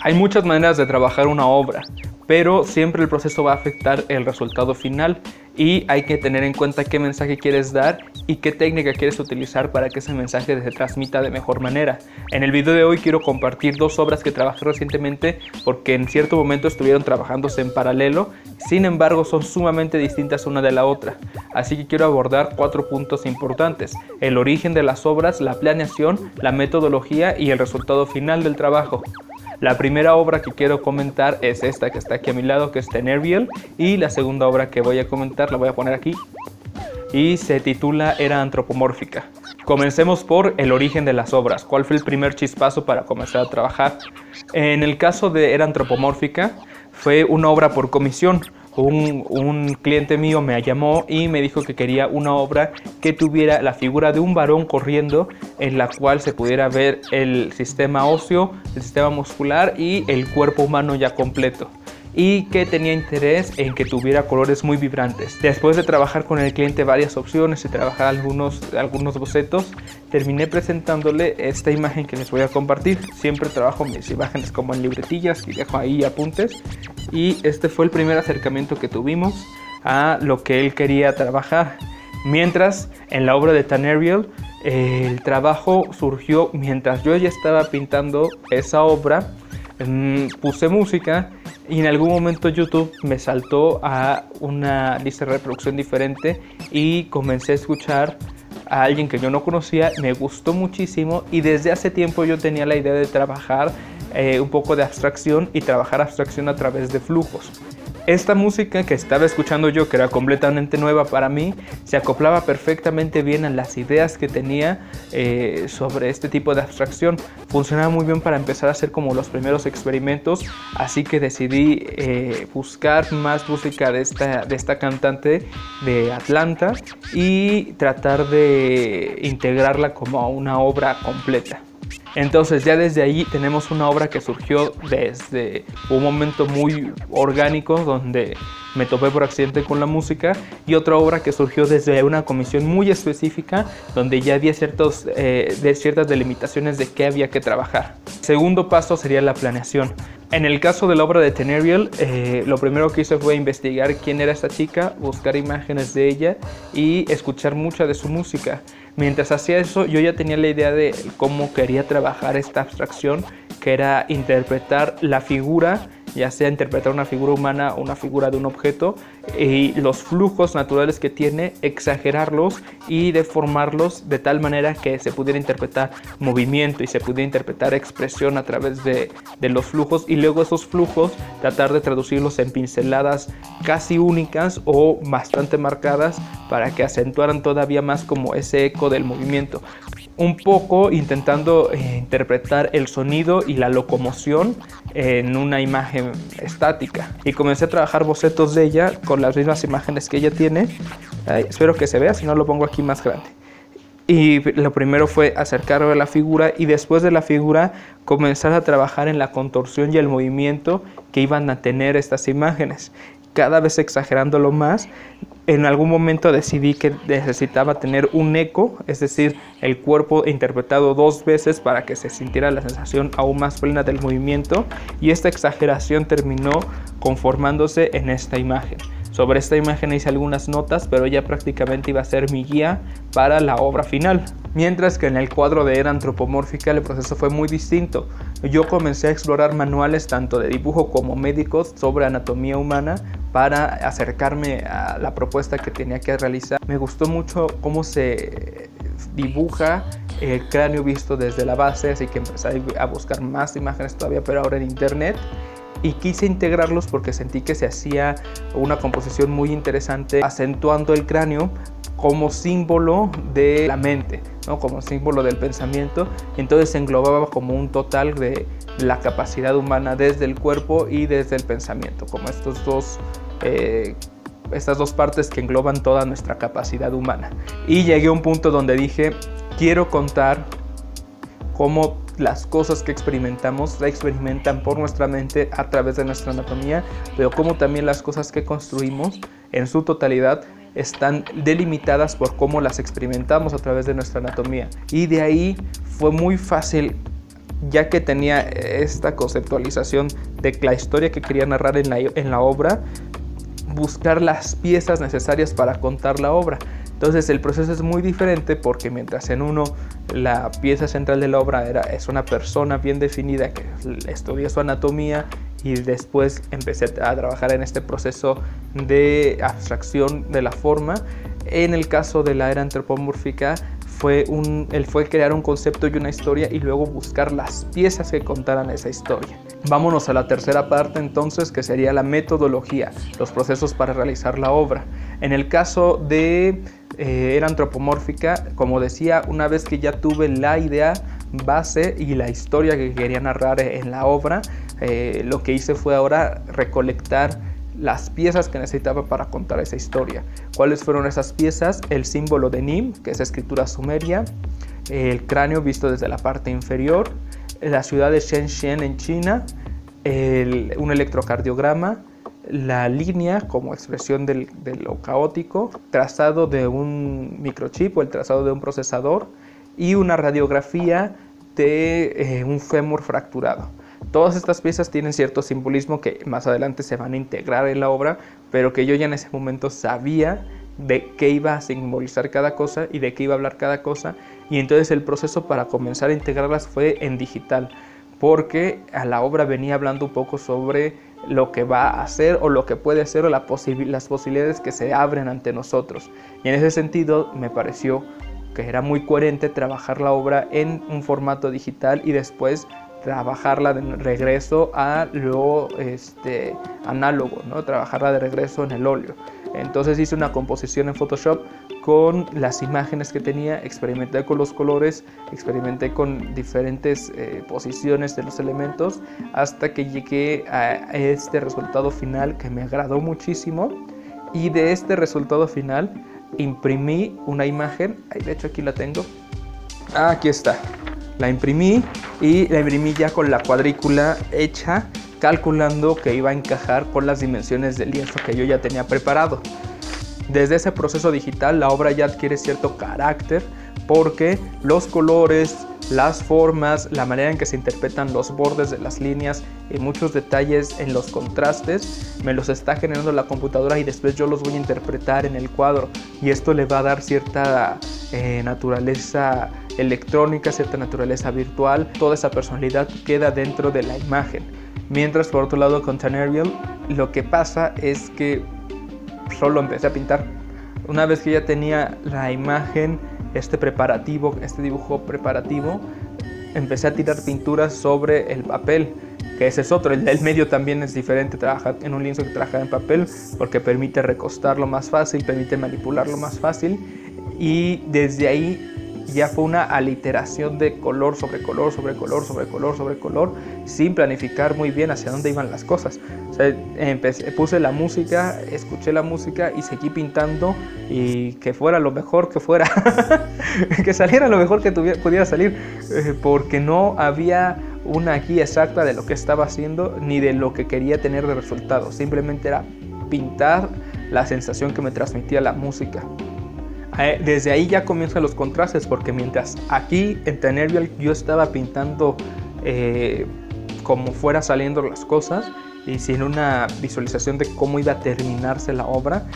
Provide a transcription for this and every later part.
Hay muchas maneras de trabajar una obra, pero siempre el proceso va a afectar el resultado final y hay que tener en cuenta qué mensaje quieres dar y qué técnica quieres utilizar para que ese mensaje se transmita de mejor manera. En el video de hoy quiero compartir dos obras que trabajé recientemente porque en cierto momento estuvieron trabajándose en paralelo, sin embargo son sumamente distintas una de la otra. Así que quiero abordar 4 puntos importantes: el origen de las obras, la planeación, la metodología y el resultado final del trabajo. La primera obra que quiero comentar es esta que está aquí a mi lado, que es Teneriel, y la segunda obra que voy a comentar la voy a poner aquí y se titula Era antropomórfica. Comencemos por el origen de las obras. ¿Cuál fue el primer chispazo para comenzar a trabajar? En el caso de Era antropomórfica fue una obra por comisión. Un cliente mío me llamó y me dijo que quería una obra que tuviera la figura de un varón corriendo, en la cual se pudiera ver el sistema óseo, el sistema muscular y el cuerpo humano ya completo, y que tenía interés en que tuviera colores muy vibrantes. Después de trabajar con el cliente varias opciones y trabajar algunos bocetos, terminé presentándole esta imagen que les voy a compartir. Siempre trabajo mis imágenes como en libretillas y dejo ahí apuntes, y este fue el primer acercamiento que tuvimos a lo que él quería trabajar. Mientras en la obra de Teneriel, el trabajo surgió mientras yo ya estaba pintando esa obra. Puse música y en algún momento YouTube me saltó a una lista de reproducción diferente y comencé a escuchar a alguien que yo no conocía. Me gustó muchísimo y desde hace tiempo yo tenía la idea de trabajar un poco de abstracción y trabajar abstracción a través de flujos. Esta música que estaba escuchando yo, que era completamente nueva para mí, se acoplaba perfectamente bien a las ideas que tenía sobre este tipo de abstracción. Funcionaba muy bien para empezar a hacer como los primeros experimentos, así que decidí buscar más música de esta cantante de Atlanta y tratar de integrarla como a una obra completa. Entonces ya desde ahí tenemos una obra que surgió desde un momento muy orgánico donde me topé por accidente con la música, y otra obra que surgió desde una comisión muy específica donde ya había ciertas delimitaciones de qué había que trabajar. Segundo paso sería la planeación. En el caso de la obra de Teneriel, lo primero que hice fue investigar quién era esta chica, buscar imágenes de ella y escuchar mucha de su música. Mientras hacía eso, yo ya tenía la idea de cómo quería trabajar esta abstracción, que era interpretar la figura, ya sea interpretar una figura humana o una figura de un objeto, y los flujos naturales que tiene, exagerarlos y deformarlos de tal manera que se pudiera interpretar movimiento y se pudiera interpretar expresión a través de los flujos, y luego esos flujos tratar de traducirlos en pinceladas casi únicas o bastante marcadas para que acentuaran todavía más como ese eco del movimiento. Un poco intentando interpretar el sonido y la locomoción en una imagen estática, y comencé a trabajar bocetos de ella con las mismas imágenes que ella tiene. Espero que se vea, si no lo pongo aquí más grande. Y lo primero fue acercarme a la figura, y después de la figura comenzar a trabajar en la contorsión y el movimiento que iban a tener estas imágenes, cada vez exagerándolo más. En algún momento decidí que necesitaba tener un eco, es decir, el cuerpo interpretado 2 veces para que se sintiera la sensación aún más plena del movimiento, y esta exageración terminó conformándose en esta imagen. Sobre esta imagen hice algunas notas, pero ya prácticamente iba a ser mi guía para la obra final. Mientras que en el cuadro de Era antropomórfica el proceso fue muy distinto. Yo comencé a explorar manuales tanto de dibujo como médicos sobre anatomía humana para acercarme a la propuesta que tenía que realizar. Me gustó mucho cómo se dibuja el cráneo visto desde la base, así que empecé a buscar más imágenes todavía, pero ahora en internet. Y quise integrarlos porque sentí que se hacía una composición muy interesante, acentuando el cráneo como símbolo de la mente, ¿no? Como símbolo del pensamiento. Entonces se englobaba como un total de la capacidad humana desde el cuerpo y desde el pensamiento, como estas dos partes que engloban toda nuestra capacidad humana. Y llegué a un punto donde dije, quiero contar cómo las cosas que experimentamos se experimentan por nuestra mente a través de nuestra anatomía, pero como también las cosas que construimos en su totalidad están delimitadas por cómo las experimentamos a través de nuestra anatomía. Y de ahí fue muy fácil ya que tenía esta conceptualización de la historia que quería narrar en la obra, buscar las piezas necesarias para contar la obra. Entonces el proceso es muy diferente, porque mientras en uno la pieza central de la obra es una persona bien definida que estudia su anatomía, y después empecé a trabajar en este proceso de abstracción de la forma. En el caso de la era antropomórfica fue crear un concepto y una historia y luego buscar las piezas que contaran esa historia. Vámonos a la tercera parte entonces, que sería la metodología, los procesos para realizar la obra. En el caso de era antropomórfica, como decía, una vez que ya tuve la idea base y la historia que quería narrar en la obra, lo que hice fue ahora recolectar las piezas que necesitaba para contar esa historia. ¿Cuáles fueron esas piezas? El símbolo de Nim, que es escritura sumeria, el cráneo visto desde la parte inferior, la ciudad de Shenzhen en China, un electrocardiograma, la línea como expresión de lo caótico, trazado de un microchip o el trazado de un procesador, y una radiografía de un fémur fracturado. Todas estas piezas tienen cierto simbolismo que más adelante se van a integrar en la obra, pero que yo ya en ese momento sabía de qué iba a simbolizar cada cosa y de qué iba a hablar cada cosa, y entonces el proceso para comenzar a integrarlas fue en digital, porque a la obra venía hablando un poco sobre lo que va a hacer o lo que puede hacer o las posibilidades que se abren ante nosotros, y en ese sentido me pareció que era muy coherente trabajar la obra en un formato digital y después trabajarla de regreso a lo análogo, ¿no? Trabajarla de regreso en el óleo. Entonces hice una composición en Photoshop con las imágenes que tenía, experimenté con los colores, experimenté con diferentes posiciones de los elementos, hasta que llegué a este resultado final que me agradó muchísimo. Y de este resultado final imprimí una imagen, de hecho aquí la tengo, aquí está. La imprimí y la imprimí ya con la cuadrícula hecha, calculando que iba a encajar con las dimensiones del lienzo que yo ya tenía preparado. Desde ese proceso digital la obra ya adquiere cierto carácter, porque los colores, las formas, la manera en que se interpretan los bordes de las líneas y muchos detalles en los contrastes me los está generando la computadora, y después yo los voy a interpretar en el cuadro, y esto le va a dar cierta naturaleza electrónica, cierta naturaleza virtual. Toda esa personalidad queda dentro de la imagen. Mientras por otro lado con Tenerial lo que pasa es que solo empecé a pintar. Una vez que ya tenía la imagen, este dibujo preparativo, empecé a tirar pinturas sobre el papel, que ese es otro. El medio también es diferente, trabajar en un lienzo que trabajar en papel, porque permite recostarlo más fácil, permite manipularlo más fácil, y desde ahí ya fue una aliteración de color sobre color, sobre color, sobre color, sobre color, sin planificar muy bien hacia dónde iban las cosas. O sea, puse la música, escuché la música y seguí pintando, y que fuera lo mejor que fuera, que saliera lo mejor que pudiera salir, porque no había una guía exacta de lo que estaba haciendo ni de lo que quería tener de resultado. Simplemente era pintar la sensación que me transmitía la música. Desde ahí ya comienzan los contrastes, porque mientras aquí en Tenerial yo estaba pintando como fuera saliendo las cosas y sin una visualización de cómo iba a terminarse la obra,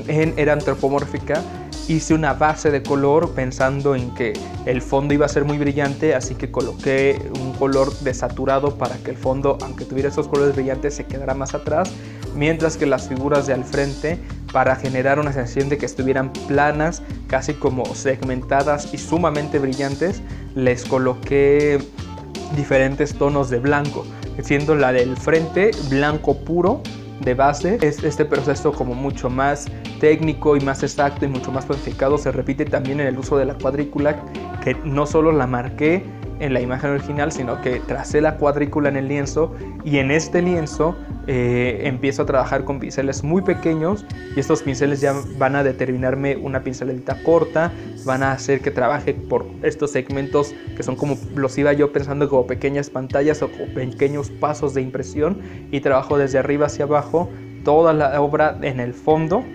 era antropomórfica, hice una base de color pensando en que el fondo iba a ser muy brillante, así que coloqué un color desaturado para que el fondo, aunque tuviera esos colores brillantes, se quedara más atrás, mientras que las figuras de al frente, para generar una sensación de que estuvieran planas, casi como segmentadas y sumamente brillantes, les coloqué diferentes tonos de blanco, siendo la del frente blanco puro de base. Este proceso como mucho más técnico y más exacto y mucho más planificado se repite también en el uso de la cuadrícula, que no solo la marqué en la imagen original, sino que tracé la cuadrícula en el lienzo, y en este lienzo empiezo a trabajar con pinceles muy pequeños, y estos pinceles ya van a determinarme una pinceladita corta, van a hacer que trabaje por estos segmentos que son como, los iba yo pensando como pequeñas pantallas o como pequeños pasos de impresión, y trabajo desde arriba hacia abajo toda la obra en el fondo,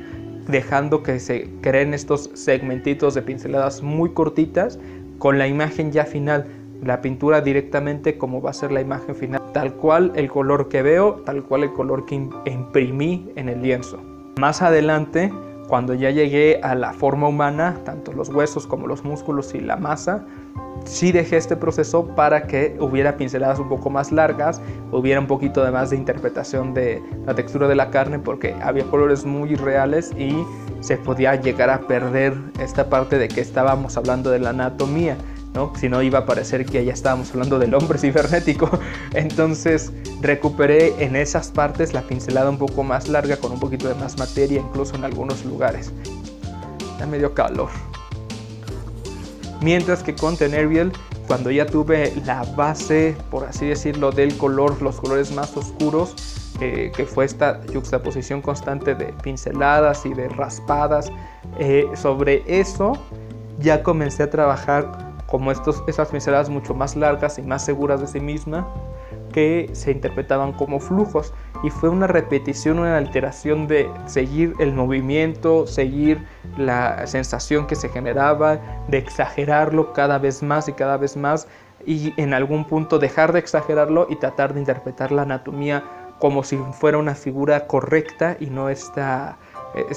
dejando que se creen estos segmentitos de pinceladas muy cortitas, con la imagen ya final la pintura directamente como va a ser la imagen final, tal cual el color que veo, tal cual el color que imprimí en el lienzo. Más adelante, cuando ya llegué a la forma humana, tanto los huesos como los músculos y la masa, sí dejé este proceso para que hubiera pinceladas un poco más largas, hubiera un poquito de más de interpretación de la textura de la carne, porque había colores muy reales y se podía llegar a perder esta parte de que estábamos hablando de la anatomía, ¿no? Si no, iba a parecer que ya estábamos hablando del hombre cibernético. Entonces recuperé en esas partes la pincelada un poco más larga, con un poquito de más materia, incluso en algunos lugares. Ya me dio calor. Mientras que con Teneriel, cuando ya tuve la base, por así decirlo, del color, los colores más oscuros, que fue esta yuxtaposición constante de pinceladas y de raspadas, sobre eso ya comencé a trabajar como esas pinceladas mucho más largas y más seguras de sí misma, que se interpretaban como flujos, y fue una repetición, una alteración de seguir el movimiento, seguir la sensación que se generaba, de exagerarlo cada vez más y en algún punto dejar de exagerarlo y tratar de interpretar la anatomía como si fuera una figura correcta y no esta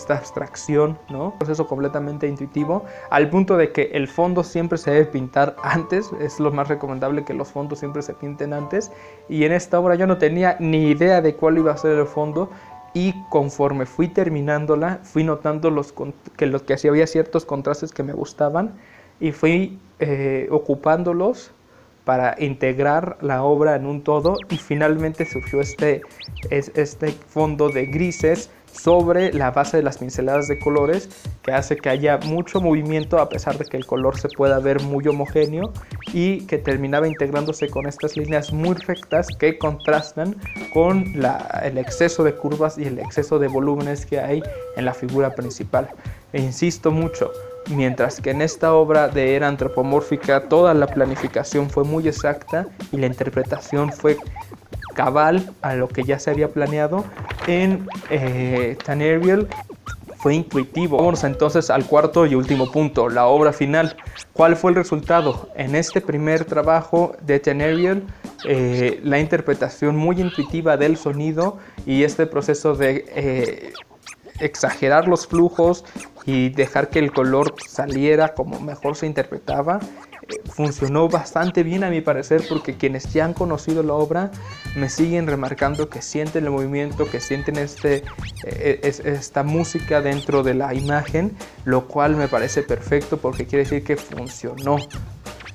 abstracción, ¿no? Un proceso completamente intuitivo, al punto de que el fondo siempre se debe pintar antes. Es lo más recomendable, que los fondos siempre se pinten antes, y en esta obra yo no tenía ni idea de cuál iba a ser el fondo, y conforme fui terminándola fui notando que así había ciertos contrastes que me gustaban, y fui ocupándolos para integrar la obra en un todo, y finalmente surgió este fondo de grises sobre la base de las pinceladas de colores, que hace que haya mucho movimiento a pesar de que el color se pueda ver muy homogéneo, y que terminaba integrándose con estas líneas muy rectas que contrastan con el exceso de curvas y el exceso de volúmenes que hay en la figura principal. E insisto mucho, mientras que en esta obra de era antropomórfica toda la planificación fue muy exacta y la interpretación fue cabal a lo que ya se había planeado, en Teneriel fue intuitivo. Vamos entonces al cuarto y último punto, la obra final. ¿Cuál fue el resultado? En este primer trabajo de Teneriel, la interpretación muy intuitiva del sonido y este proceso de exagerar los flujos y dejar que el color saliera como mejor se interpretaba, funcionó bastante bien a mi parecer, porque quienes ya han conocido la obra me siguen remarcando que sienten el movimiento, que sienten esta música dentro de la imagen, lo cual me parece perfecto, porque quiere decir que funcionó.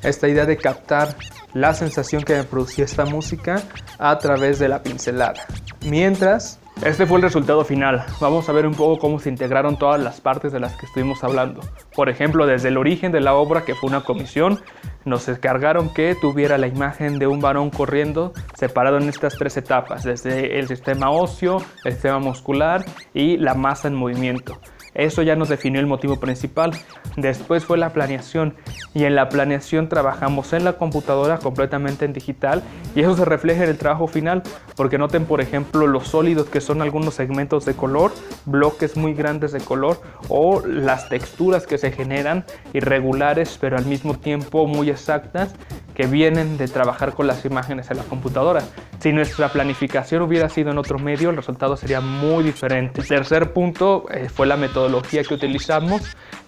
Esta idea de captar la sensación que me producía esta música a través de la pincelada. Mientras, este fue el resultado final. Vamos a ver un poco cómo se integraron todas las partes de las que estuvimos hablando. Por ejemplo, desde el origen de la obra, que fue una comisión, nos encargaron que tuviera la imagen de un varón corriendo, separado en estas tres etapas, desde el sistema óseo, el sistema muscular y la masa en movimiento. Eso ya nos definió el motivo principal. Después fue la planeación, y en la planeación trabajamos en la computadora completamente en digital, y eso se refleja en el trabajo final, porque noten por ejemplo los sólidos, que son algunos segmentos de color, bloques muy grandes de color, o las texturas que se generan irregulares pero al mismo tiempo muy exactas, que vienen de trabajar con las imágenes en la computadora. Si nuestra planificación hubiera sido en otro medio, el resultado sería muy diferente. El tercer punto fue la metodología que utilizamos.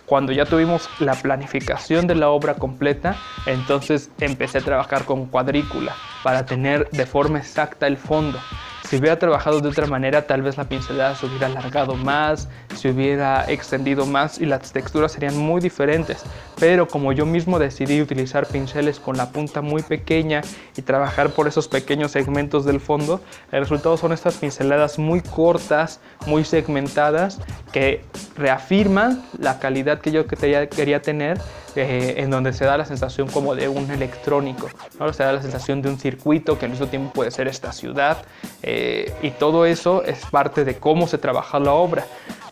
Cuando ya tuvimos la planificación de la obra completa, entonces empecé a trabajar con cuadrícula para tener de forma exacta el fondo. Si hubiera trabajado de otra manera, tal vez la pincelada se hubiera alargado más, se hubiera extendido más y las texturas serían muy diferentes. Pero como yo mismo decidí utilizar pinceles con la punta muy pequeña y trabajar por esos pequeños segmentos del fondo, el resultado son estas pinceladas muy cortas, muy segmentadas, que reafirman la calidad que yo quería tener, en donde se da la sensación como de un electrónico, ¿no? Se da la sensación de un circuito que al mismo tiempo puede ser esta ciudad, y todo eso es parte de cómo se trabaja la obra.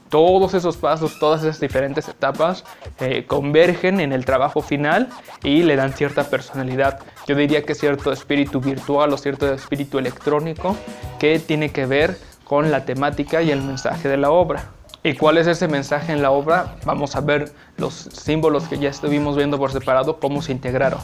Todos esos pasos, todas esas diferentes etapas convergen en el trabajo final y le dan cierta personalidad. Yo diría que cierto espíritu virtual o cierto espíritu electrónico que tiene que ver con la temática y el mensaje de la obra. ¿Y cuál es ese mensaje en la obra? Vamos a ver los símbolos que ya estuvimos viendo por separado, cómo se integraron.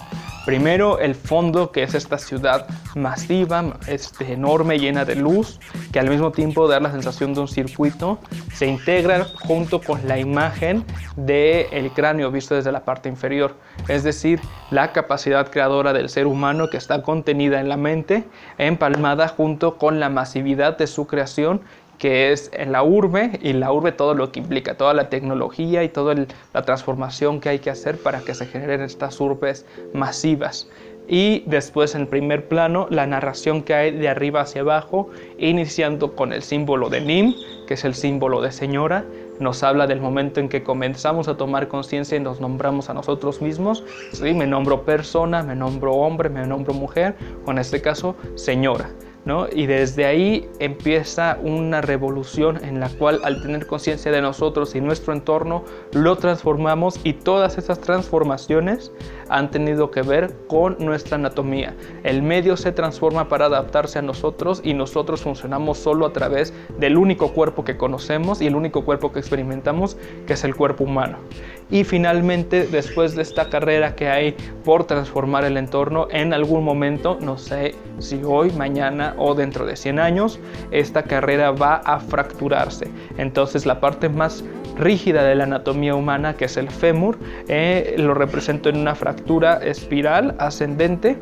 Primero, el fondo, que es esta ciudad masiva, enorme, llena de luz, que al mismo tiempo da la sensación de un circuito, se integra junto con la imagen del cráneo visto desde la parte inferior. Es decir, la capacidad creadora del ser humano que está contenida en la mente, empalmada junto con la masividad de su creación, que es en la urbe, y la urbe todo lo que implica, toda la tecnología y toda la transformación que hay que hacer para que se generen estas urbes masivas. Y después, en primer plano, la narración que hay de arriba hacia abajo, iniciando con el símbolo de Nim, que es el símbolo de señora. Nos habla del momento en que comenzamos a tomar conciencia y nos nombramos a nosotros mismos. ¿Sí? Me nombro persona, me nombro hombre, me nombro mujer, o en este caso, señora, ¿no? Y desde ahí empieza una revolución en la cual, al tener conciencia de nosotros y nuestro entorno, lo transformamos, y todas esas transformaciones han tenido que ver con nuestra anatomía. El medio se transforma para adaptarse a nosotros, y nosotros funcionamos solo a través del único cuerpo que conocemos y el único cuerpo que experimentamos, que es el cuerpo humano. Y finalmente, después de esta carrera que hay por transformar el entorno, en algún momento, no sé si hoy, mañana o dentro de 100 años, esta carrera va a fracturarse. Entonces, la parte más rígida de la anatomía humana, que es el fémur, lo represento en una fractura espiral ascendente,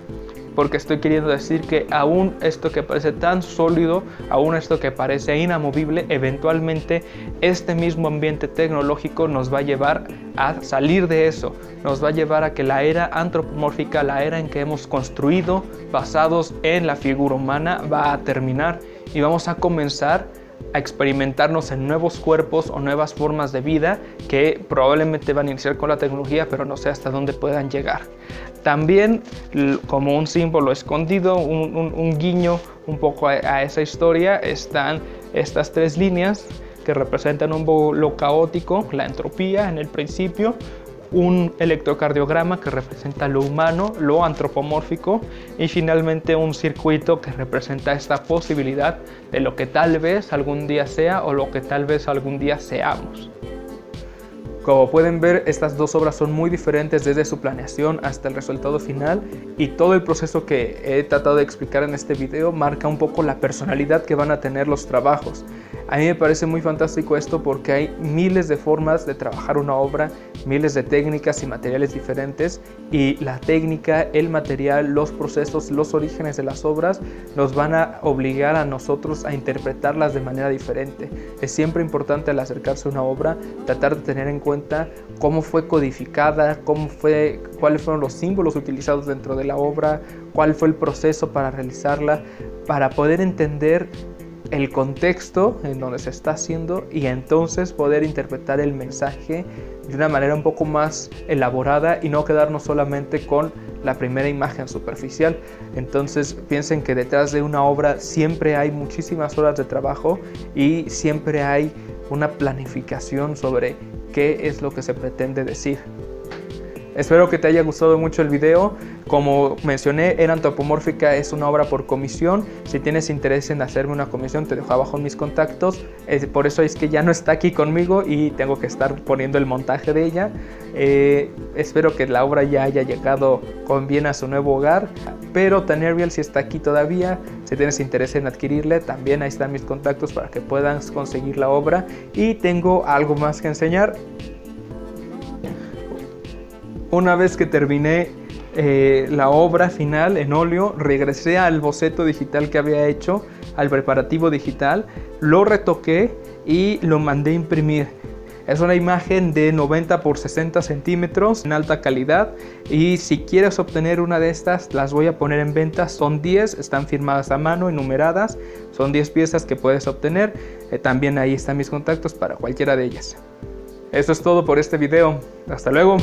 porque estoy queriendo decir que aún esto que parece tan sólido, aún esto que parece inamovible, eventualmente este mismo ambiente tecnológico nos va a llevar a salir de eso, nos va a llevar a que la era antropomórfica, la era en que hemos construido basados en la figura humana, va a terminar, y vamos a comenzar a experimentarnos en nuevos cuerpos o nuevas formas de vida que probablemente van a iniciar con la tecnología, pero no sé hasta dónde puedan llegar. También, como un símbolo escondido, un guiño un poco a esa historia, están estas tres líneas que representan un poco lo caótico, la entropía en el principio, un electrocardiograma que representa lo humano, lo antropomórfico, y finalmente un circuito que representa esta posibilidad de lo que tal vez algún día sea o lo que tal vez algún día seamos. Como pueden ver, estas dos obras son muy diferentes desde su planeación hasta el resultado final, y todo el proceso que he tratado de explicar en este video marca un poco la personalidad que van a tener los trabajos. A mí me parece muy fantástico esto porque hay miles de formas de trabajar una obra, miles de técnicas y materiales diferentes, y la técnica, el material, los procesos, los orígenes de las obras nos van a obligar a nosotros a interpretarlas de manera diferente. Es siempre importante, al acercarse a una obra, tratar de tener en cuenta cómo fue codificada, cuáles fueron los símbolos utilizados dentro de la obra, cuál fue el proceso para realizarla, para poder entender el contexto en donde se está haciendo, y entonces poder interpretar el mensaje de una manera un poco más elaborada y no quedarnos solamente con la primera imagen superficial. Entonces piensen que detrás de una obra siempre hay muchísimas horas de trabajo y siempre hay una planificación sobre qué es lo que se pretende decir. Espero que te haya gustado mucho el video. Como mencioné, Era Antropomórfica es una obra por comisión. Si tienes interés en hacerme una comisión, te dejo abajo en mis contactos. Por eso es que ya no está aquí conmigo y tengo que estar poniendo el montaje de ella. Espero que la obra ya haya llegado con bien a su nuevo hogar. Pero Tanerial sí está aquí todavía. Si tienes interés en adquirirle, también ahí están mis contactos para que puedas conseguir la obra. Y tengo algo más que enseñar. Una vez que terminé la obra final en óleo, regresé al boceto digital que había hecho, al preparativo digital, lo retoqué y lo mandé a imprimir. Es una imagen de 90 por 60 centímetros en alta calidad, y si quieres obtener una de estas, las voy a poner en venta. Son 10, están firmadas a mano y numeradas, son 10 piezas que puedes obtener. También ahí están mis contactos para cualquiera de ellas. Eso es todo por este video. Hasta luego.